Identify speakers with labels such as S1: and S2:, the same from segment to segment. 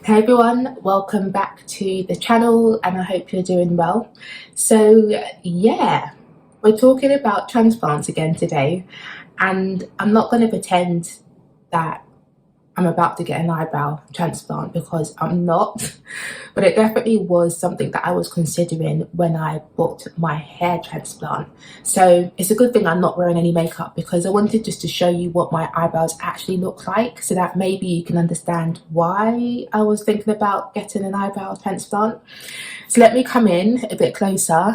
S1: Hey everyone, welcome back to the channel and I hope you're doing well. So yeah, we're talking about transplants again today, and I'm not going to pretend that I'm about to get an eyebrow transplant because I'm not, but it definitely was something that I was considering when I booked my hair transplant. So it's a good thing I'm not wearing any makeup because I wanted just to show you what my eyebrows actually look like so that maybe you can understand why I was thinking about getting an eyebrow transplant. So let me come in a bit closer.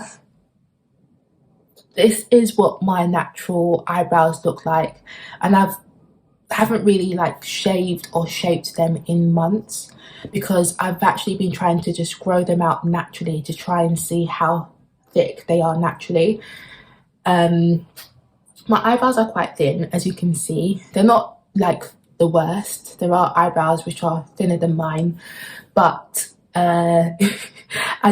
S1: This is what my natural eyebrows look like, and I haven't really like shaved or shaped them in months because I've actually been trying to just grow them out naturally to try and see how thick they are naturally. My eyebrows are quite thin, as you can see. They're not like the worst. There are eyebrows which are thinner than mine, but I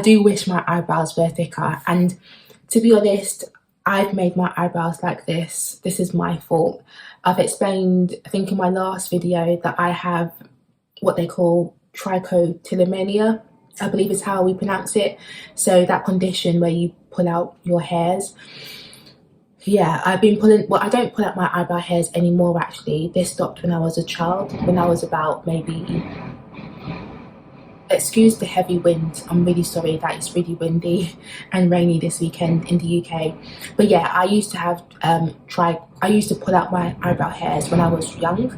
S1: do wish my eyebrows were thicker. And to be honest, I've made my eyebrows like this. This is my fault. I've explained, I think in my last video, that I have what they call trichotillomania, I believe is how we pronounce it. So that condition where you pull out your hairs. Yeah, I've been pulling, well, I don't pull out my eyebrow hairs anymore actually. This stopped when I was a child, when I was about maybe, excuse the heavy wind, I'm really sorry that it's really windy and rainy this weekend in the UK. But yeah, I used to have I used to pull out my eyebrow hairs when I was young.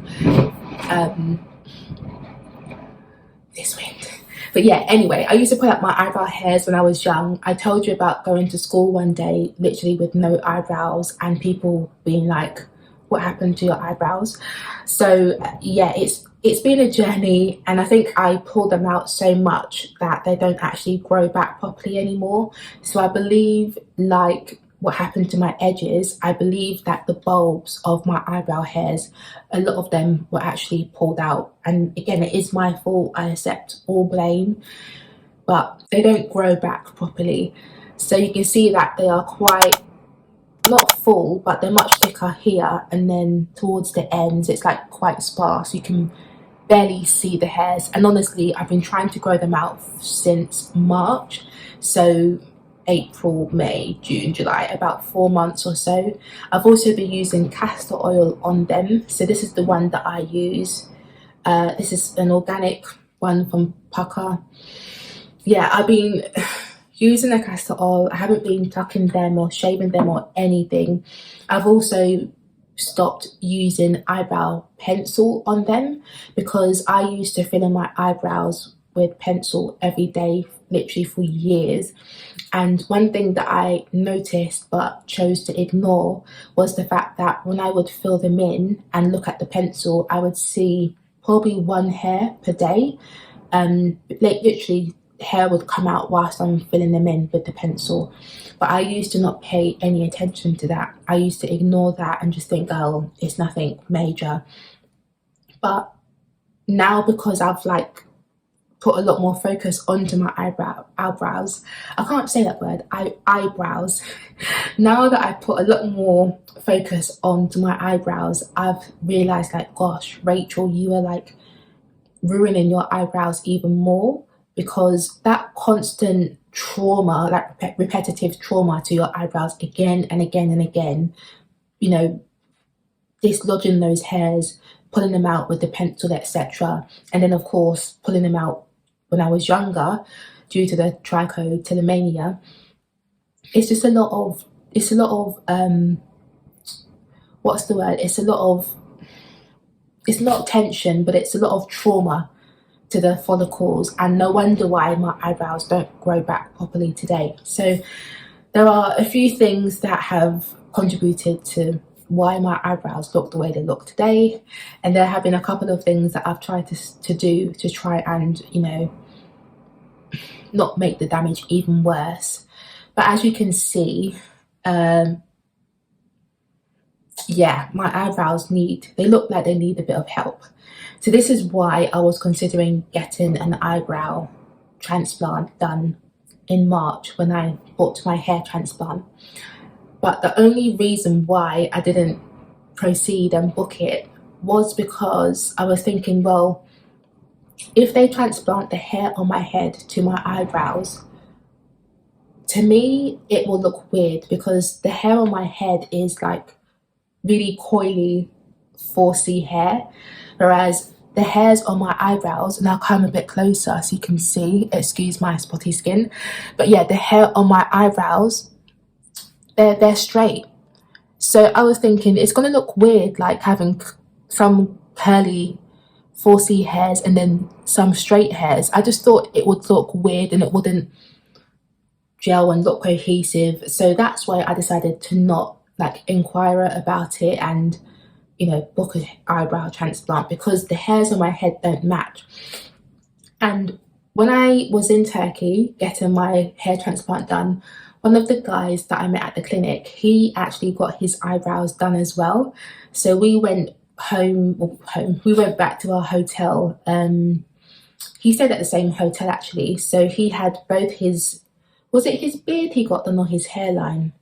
S1: This wind. But yeah, anyway, I used to pull out my eyebrow hairs when I was young. I told you about going to school one day literally with no eyebrows and people being like, what happened to your eyebrows? So yeah, it's been a journey, and I think I pulled them out so much that they don't actually grow back properly anymore. So I believe, like what happened to my edges, I believe that the bulbs of my eyebrow hairs, a lot of them were actually pulled out. And again, it is my fault, I accept all blame, but they don't grow back properly. So you can see that they are quite, not full, but they're much thicker here, and then towards the ends it's like quite sparse. You can barely see the hairs, and honestly I've been trying to grow them out since March, so April, May, June, July, about 4 months or so. I've also been using castor oil on them, so this is the one that I use. This is an organic one from Pucker. Yeah, I've been using the castor oil. I haven't been tucking them or shaving them or anything. I've also stopped using eyebrow pencil on them because I used to fill in my eyebrows with pencil every day, literally for years. And one thing that I noticed but chose to ignore was the fact that when I would fill them in and look at the pencil, I would see probably one hair per day. Like literally hair would come out whilst I'm filling them in with the pencil. But I used to not pay any attention to that. I used to ignore that and just think, oh, it's nothing major. But now, because I've like put a lot more focus onto my eyebrows, I can't say that word, eyebrows. Now that I put a lot more focus onto my eyebrows, I've realized, like, gosh, Rachel, you are like ruining your eyebrows even more, because that constant trauma, like repetitive trauma to your eyebrows again and again and again, you know, dislodging those hairs, pulling them out with the pencil, etc. And then of course pulling them out when I was younger due to the trichotillomania. It's just a lot of, what's the word? It's not tension, but it's a lot of trauma to the follicles, and no wonder why my eyebrows don't grow back properly today. So there are a few things that have contributed to why my eyebrows look the way they look today, and there have been a couple of things that I've tried to do to try and, you know, not make the damage even worse. But as you can see, yeah, my eyebrows they look like they need a bit of help. So this is why I was considering getting an eyebrow transplant done in March when I booked my hair transplant. But the only reason why I didn't proceed and book it was because I was thinking, well, if they transplant the hair on my head to my eyebrows, to me it will look weird because the hair on my head is like really coily 4C hair, whereas the hairs on my eyebrows, and I'll come a bit closer so you can see, excuse my spotty skin, but yeah, the hair on my eyebrows, they're straight. So I was thinking it's going to look weird, like having some curly 4C hairs and then some straight hairs. I just thought it would look weird and it wouldn't gel and look cohesive. So that's why I decided to not like inquire about it and, you know, book an eyebrow transplant, because the hairs on my head don't match. And when I was in Turkey getting my hair transplant done, one of the guys that I met at the clinic, he actually got his eyebrows done as well. So we went we went back to our hotel. He stayed at the same hotel actually. So he had both his, was it his beard he got done or his hairline?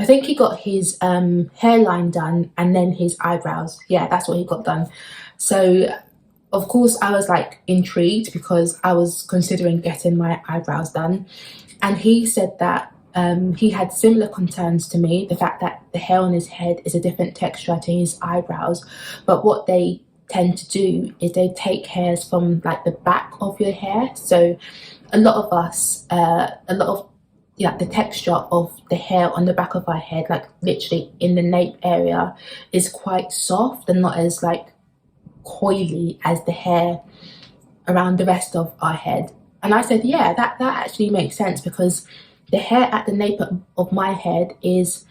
S1: I think he got his hairline done and then his eyebrows. Yeah, that's what he got done. So of course I was like intrigued because I was considering getting my eyebrows done. And he said that he had similar concerns to me, the fact that the hair on his head is a different texture to his eyebrows. But what they tend to do is they take hairs from like the back of your hair. So a lot of us, the texture of the hair on the back of our head, like literally in the nape area, is quite soft and not as like coily as the hair around the rest of our head. And I said, yeah, that actually makes sense, because the hair at the nape of my head is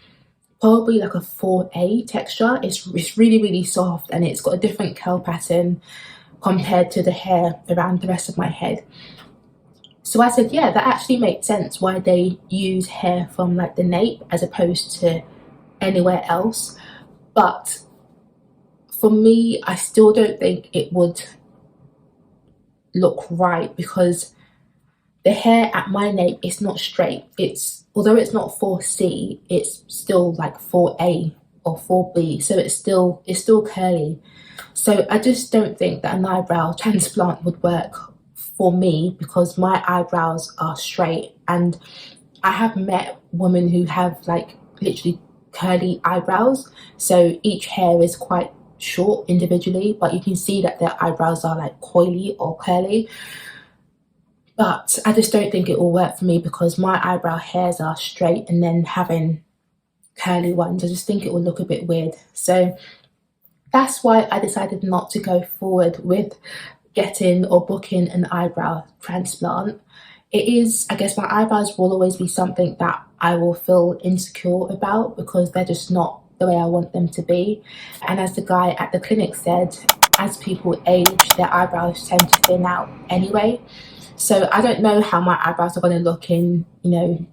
S1: probably like a 4A texture. It's really, really soft and it's got a different curl pattern compared to the hair around the rest of my head. So I said, yeah, that actually makes sense why they use hair from like the nape as opposed to anywhere else. But for me, I still don't think it would look right, because the hair at my nape is not straight. Although it's not 4C, it's still like 4A or 4B, so it's still curly. So I just don't think that an eyebrow transplant would work for me, because my eyebrows are straight. And I have met women who have like literally curly eyebrows, so each hair is quite short individually, but you can see that their eyebrows are like coily or curly. But I just don't think it will work for me, because my eyebrow hairs are straight, and then having curly ones, I just think it will look a bit weird. So that's why I decided not to go forward with getting or booking an eyebrow transplant. It is, I guess my eyebrows will always be something that I will feel insecure about, because they're just not the way I want them to be. And as the guy at the clinic said, as people age, their eyebrows tend to thin out anyway. So I don't know how my eyebrows are going to look in, 20,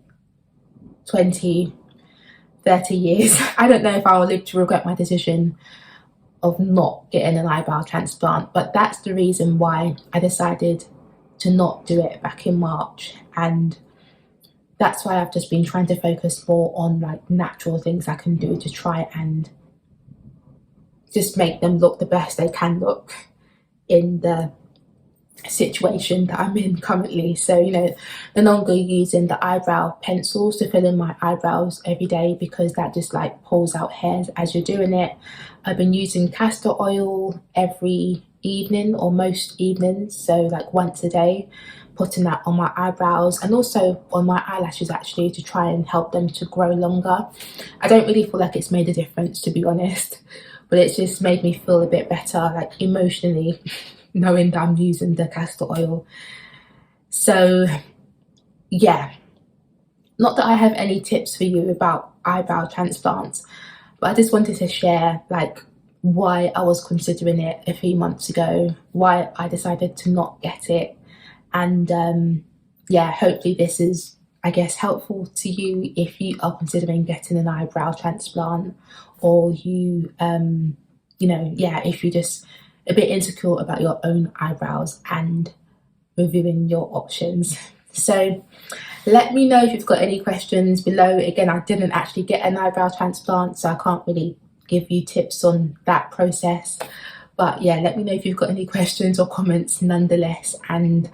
S1: 30 years. I don't know if I will live to regret my decision of not getting an eyebrow transplant, but that's the reason why I decided to not do it back in March. And that's why I've just been trying to focus more on like natural things I can do to try and just make them look the best they can look in the situation that I'm in currently. So, no longer using the eyebrow pencils to fill in my eyebrows every day, because that just like pulls out hairs as you're doing it. I've been using castor oil every evening, or most evenings, so like once a day, putting that on my eyebrows and also on my eyelashes actually, to try and help them to grow longer. I don't really feel like it's made a difference, to be honest, but it's just made me feel a bit better, like emotionally, knowing that I'm using the castor oil. So yeah, not that I have any tips for you about eyebrow transplants, but I just wanted to share like why I was considering it a few months ago, why I decided to not get it. And hopefully this is, I guess, helpful to you if you are considering getting an eyebrow transplant, or you if you're just a bit insecure about your own eyebrows and reviewing your options. So let me know if you've got any questions below. Again, I didn't actually get an eyebrow transplant, so I can't really give you tips on that process, But yeah, let me know if you've got any questions or comments nonetheless, and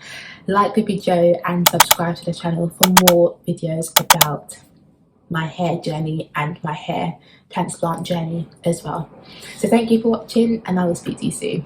S1: like the video and subscribe to the channel for more videos about my hair journey and my hair transplant journey as well. So thank you for watching, and I will speak to you soon.